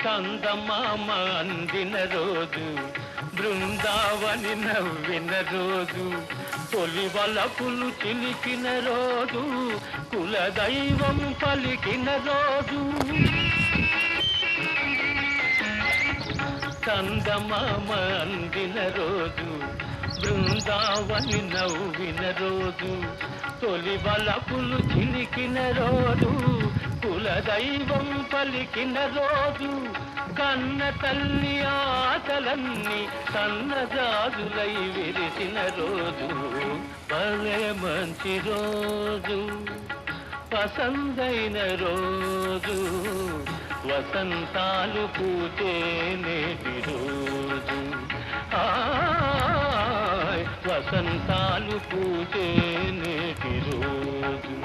చందమామ అందిన రోజు, బృందావని నవ్విన రోజు, తొలి వలపులు చిలికిన రోజు, కులదైవం పలికిన రోజు. చందమామ అందిన రోజు, బృందావని నవ్విన రోజు, తొలి వలపులు చిలికిన రోజు, కులదైవం పలికిన రోజు. కన్న తల్లి ఆశలన్నీ సన్నజాజులై విరిసిన రోజు, భలే మంచి రోజు, పసందైన రోజు, వసంతాలు పూచే నేటి రోజు. వసంతాలు పూచే నేటి రోజు.